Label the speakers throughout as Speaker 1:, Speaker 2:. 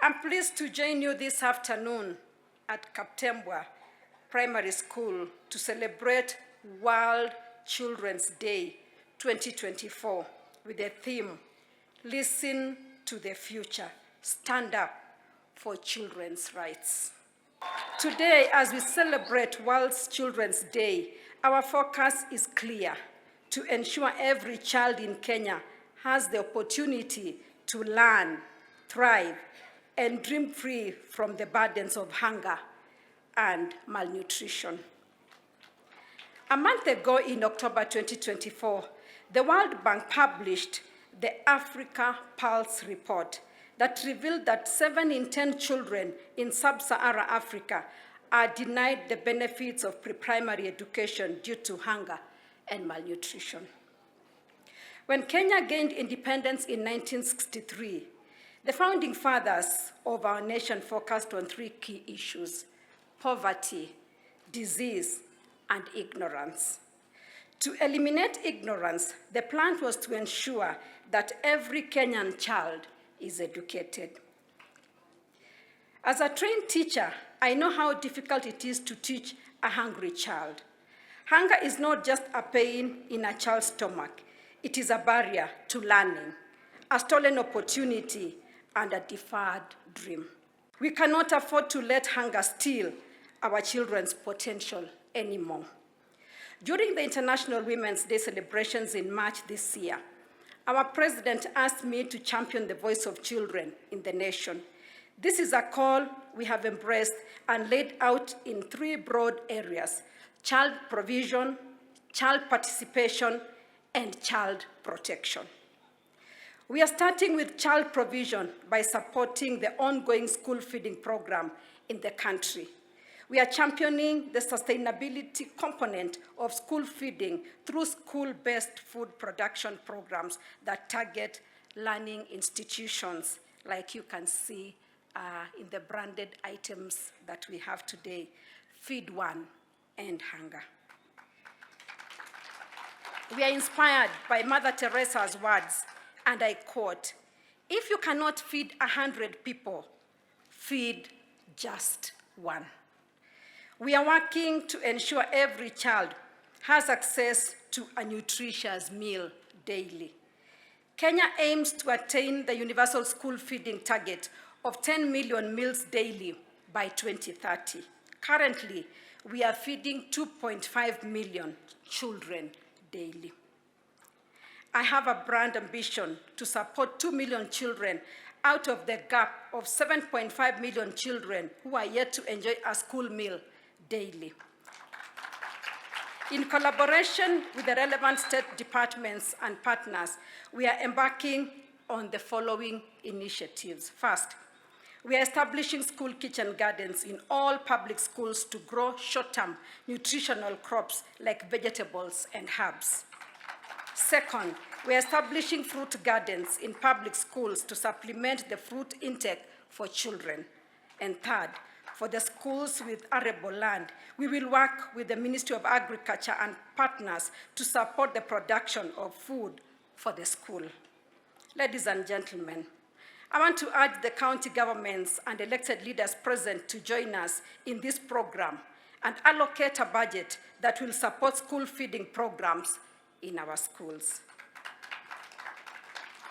Speaker 1: I'm pleased to join you this afternoon at Kaptembwa Primary School to celebrate World Children's Day 2024 with the theme, Listen to the Future, Stand Up for Children's Rights. Today, as we celebrate World Children's Day, our focus is clear: to ensure every child in Kenya has the opportunity to learn, thrive, and dream free from the burdens of hunger and malnutrition. A month ago, in October 2024, the World Bank published the Africa Pulse report that revealed that 7 in 10 children in sub-Saharan Africa are denied the benefits of pre-primary education due to hunger and malnutrition. When Kenya gained independence in 1963, the founding fathers of our nation focused on 3 key issues: poverty, disease, and ignorance. To eliminate ignorance, the plan was to ensure that every Kenyan child is educated. As a trained teacher, I know how difficult it is to teach a hungry child. Hunger is not just a pain in a child's stomach. It is a barrier to learning, a stolen opportunity, and a deferred dream. We cannot afford to let hunger steal our children's potential anymore. During the International Women's Day celebrations in March this year, our president asked me to champion the voice of children in the nation. This is a call we have embraced and laid out in 3 broad areas: child provision, child participation, and child protection. We are starting with child provision by supporting the ongoing school feeding program in the country. We are championing the sustainability component of school feeding through school-based food production programs that target learning institutions, like you can see in the branded items that we have today: Feed One and Hunger. We are inspired by Mother Teresa's words, and I quote, "If you cannot feed 100 people, feed just one." We are working to ensure every child has access to a nutritious meal daily. Kenya aims to attain the universal school feeding target of 10 million meals daily by 2030. Currently, we are feeding 2.5 million children daily. I have a brand ambition to support 2 million children out of the gap of 7.5 million children who are yet to enjoy a school meal daily. In collaboration with the relevant state departments and partners, we are embarking on the following initiatives. First, we are establishing school kitchen gardens in all public schools to grow short-term nutritional crops like vegetables and herbs. Second, we are establishing fruit gardens in public schools to supplement the fruit intake for children. And third, for the schools with arable land, we will work with the Ministry of Agriculture and partners to support the production of food for the school. Ladies and gentlemen, I want to urge the county governments and elected leaders present to join us in this program and allocate a budget that will support school feeding programs in our schools.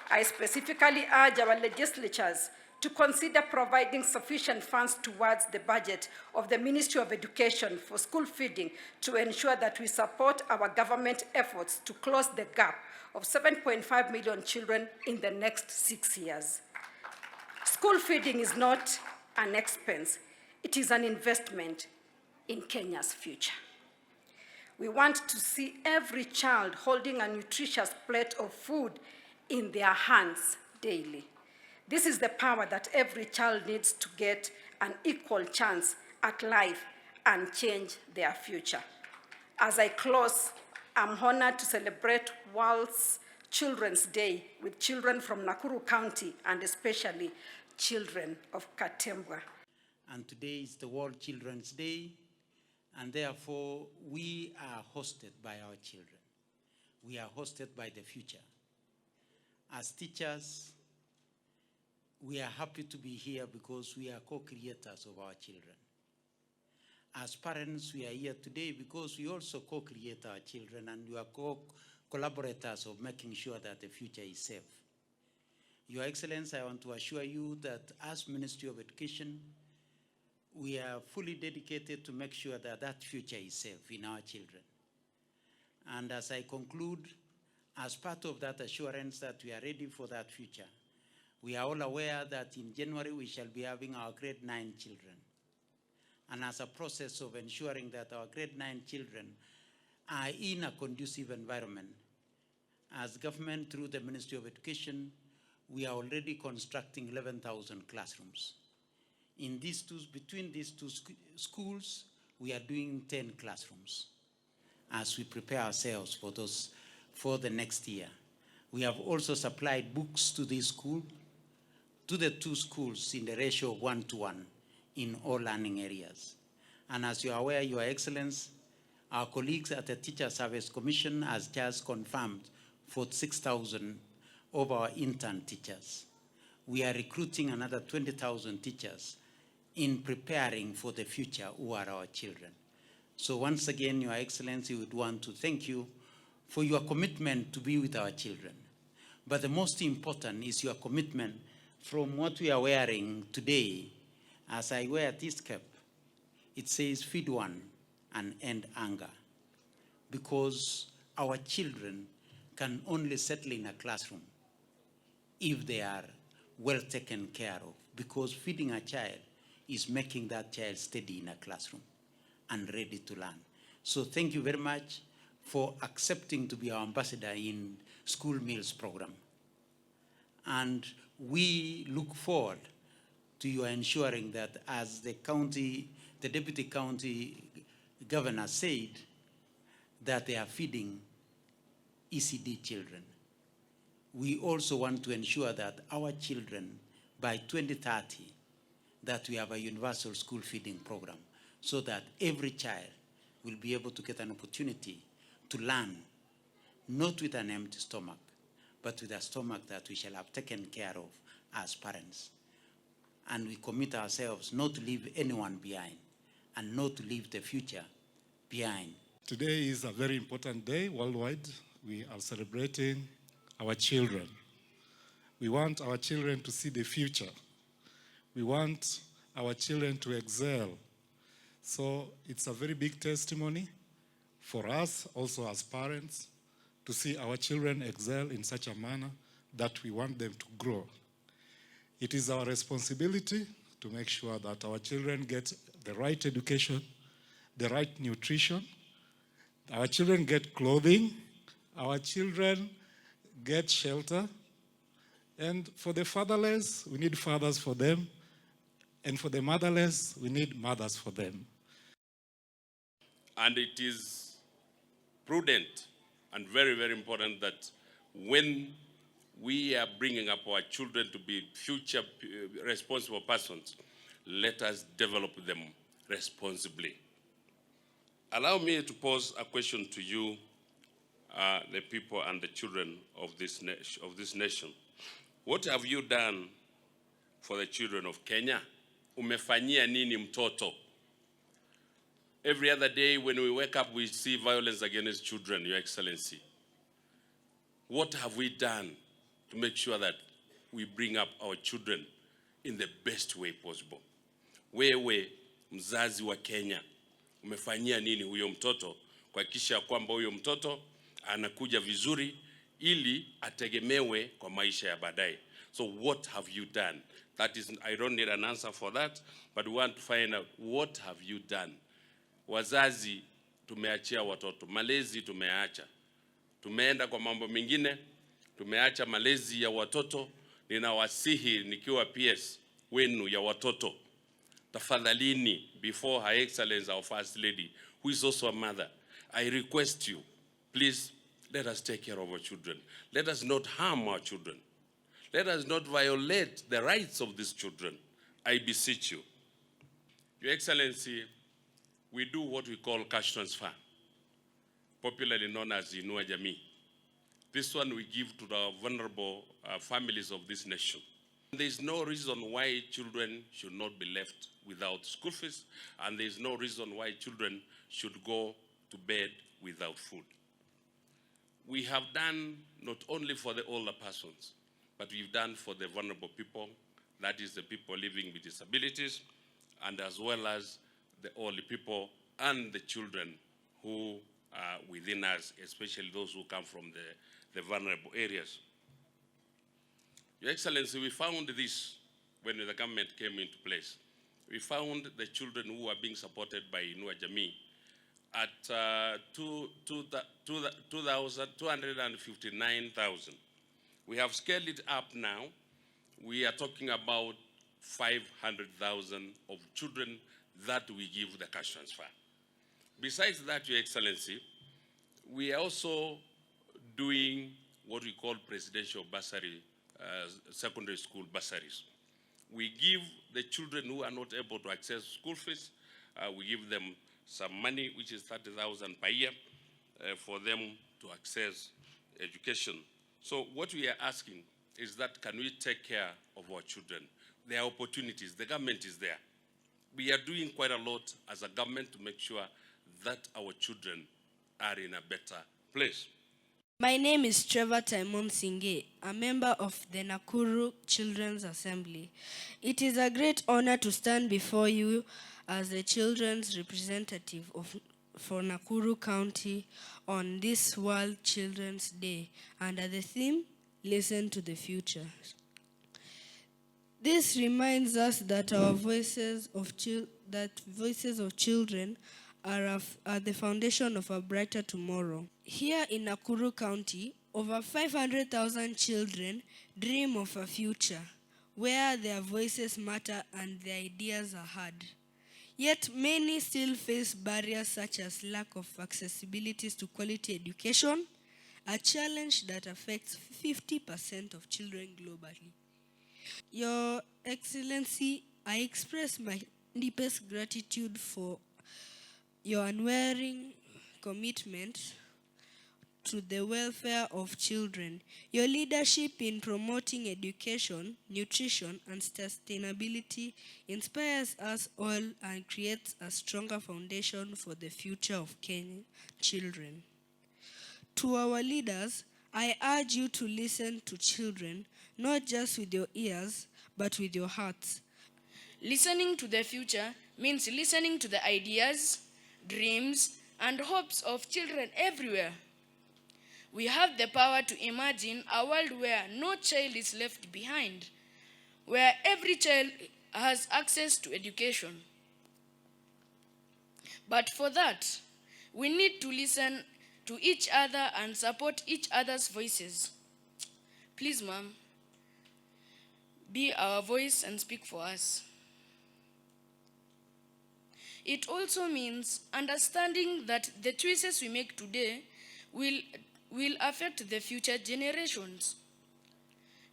Speaker 1: I specifically urge our legislatures to consider providing sufficient funds towards the budget of the Ministry of Education for school feeding to ensure that we support our government efforts to close the gap of 7.5 million children in the next 6 years. School feeding is not an expense, it is an investment in Kenya's future. We want to see every child holding a nutritious plate of food in their hands daily. This is the power that every child needs to get an equal chance at life and change their future. As I close, I'm honored to celebrate World Children's Day with children from Nakuru County and especially children of Kaptembwa.
Speaker 2: And today is the World Children's Day, and therefore we are hosted by our children. We are hosted by the future. As teachers, we are happy to be here because we are co-creators of our children. As parents, we are here today because we also co-create our children, and we are collaborators of making sure that the future is safe. Your Excellency, I want to assure you that as Ministry of Education, we are fully dedicated to make sure that that future is safe in our children. And as I conclude, as part of that assurance that we are ready for that future, we are all aware that in January we shall be having our grade 9 children. And as a process of ensuring that our grade 9 children are in a conducive environment, as government through the Ministry of Education, we are already constructing 11,000 classrooms. In these two, between these two schools, we are doing 10 classrooms as we prepare ourselves for the next year. We have also supplied books to this school, to the two schools in the ratio of 1:1 in all learning areas. And as you are aware, Your Excellency, our colleagues at the Teacher Service Commission has just confirmed 46,000 of our intern teachers. We are recruiting another 20,000 teachers in preparing for the future who are our children. So once again, Your Excellency, we would want to thank you for your commitment to be with our children. But the most important is your commitment from what we are wearing today. As I wear this cap, it says feed one and end anger. Because our children can only settle in a classroom if they are well taken care of. Because feeding a child is making that child steady in a classroom and ready to learn. So thank you very much for accepting to be our ambassador in school meals program. And we look forward to your ensuring that, as the deputy county governor said, that they are feeding ECD children. We also want to ensure that our children, by 2030, that we have a universal school feeding program, so that every child will be able to get an opportunity to learn, not with an empty stomach, but with a stomach that we shall have taken care of as parents. And we commit ourselves not to leave anyone behind and not to leave the future behind.
Speaker 3: Today is a very important day worldwide. We are celebrating our children. We want our children to see the future. We want our children to excel. So it's a very big testimony for us also as parents to see our children excel in such a manner that we want them to grow. It is our responsibility to make sure that our children get the right education, the right nutrition, our children get clothing, our children get shelter, and for the fatherless, we need fathers for them, and for the motherless, we need mothers for them.
Speaker 4: And it is prudent and very, very important that when we are bringing up our children to be future responsible persons, let us develop them responsibly. Allow me to pose a question to you, the people and the children of this nation. What have you done for the children of Kenya? Umefanyia nini mtoto? Every other day when we wake up, we see violence against children, Your Excellency. What have we done to make sure that we bring up our children in the best way possible? Wewe, mzazi wa Kenya, umefanyia nini huyo mtoto kuhakikisha kwamba huyo mtoto anakuja vizuri ili ategemewe kwa maisha ya baadaye? So what have you done? That is, I don't need an answer for that, but we want to find out, what have you done? Wazazi tumeachia watoto, malezi tumeacha. Tumeenda kwa mambo mengine, tumeacha malezi ya watoto. Ninawasihi nikiwa PS wenu ya watoto, tafadhalini, before Her Excellency our First Lady, who is also a mother, I request you, please, let us take care of our children. Let us not harm our children. Let us not violate the rights of these children. I beseech you. Your Excellency, we do what we call cash transfer, popularly known as Inua Jamii. This one we give to the vulnerable families of this nation. There's no reason why children should not be left without school fees, and there's no reason why children should go to bed without food. We have done not only for the older persons, but we've done for the vulnerable people, that is the people living with disabilities, and as well as the older people and the children who are within us, especially those who come from the vulnerable areas. Your Excellency, we found this when the government came into place. We found the children who are being supported by Inua Jamii at 259,000. We have scaled it up now. We are talking about 500,000 of children that we give the cash transfer. Besides that, Your Excellency, we are also doing what we call presidential bursary, secondary school bursaries. We give the children who are not able to access school fees, we give them some money, which is 30,000 per year, for them to access education. So what we are asking is that, can we take care of our children? There are opportunities, the government is there. We are doing quite a lot as a government to make sure that our children are in a better place.
Speaker 5: My name is Trevor Taimon Singe, a member of the Nakuru Children's Assembly. It is a great honor to stand before you as the children's representative for Nakuru County on this World Children's Day under the theme, Listen to the Future. This reminds us that our voices of children are the foundation of a brighter tomorrow. Here in Nakuru County, over 500,000 children dream of a future where their voices matter and their ideas are heard. Yet many still face barriers such as lack of accessibility to quality education, a challenge that affects 50% of children globally. Your Excellency, I express my deepest gratitude for your unwavering commitment to the welfare of children. Your leadership in promoting education, nutrition, and sustainability inspires us all and creates a stronger foundation for the future of Kenyan children. To our leaders, I urge you to listen to children, not just with your ears, but with your hearts.
Speaker 6: Listening to the future means listening to the ideas, dreams, and hopes of children everywhere. We have the power to imagine a world where no child is left behind, where every child has access to education. But for that, we need to listen to each other and support each other's voices. Please, Ma'am, be our voice and speak for us. It also means understanding that the choices we make today will affect the future generations.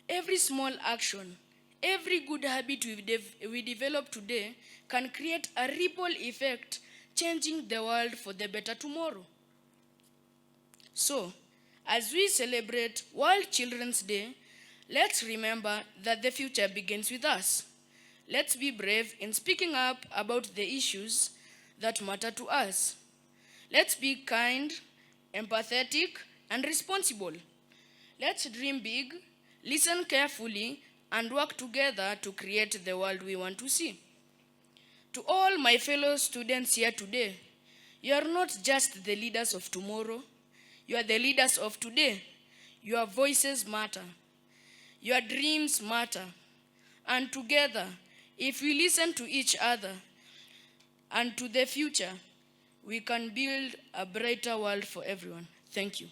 Speaker 6: Every small action, every good habit we develop today can create a ripple effect, changing the world for the better tomorrow. So, as we celebrate World Children's Day, let's remember that the future begins with us. Let's be brave in speaking up about the issues that matter to us. Let's be kind, empathetic, and responsible. Let's dream big, listen carefully, and work together to create the world we want to see. To all my fellow students here today, you are not just the leaders of tomorrow, you are the leaders of today. Your voices matter. Your dreams matter. And together, if we listen to each other and to the future, we can build a brighter world for everyone. Thank you.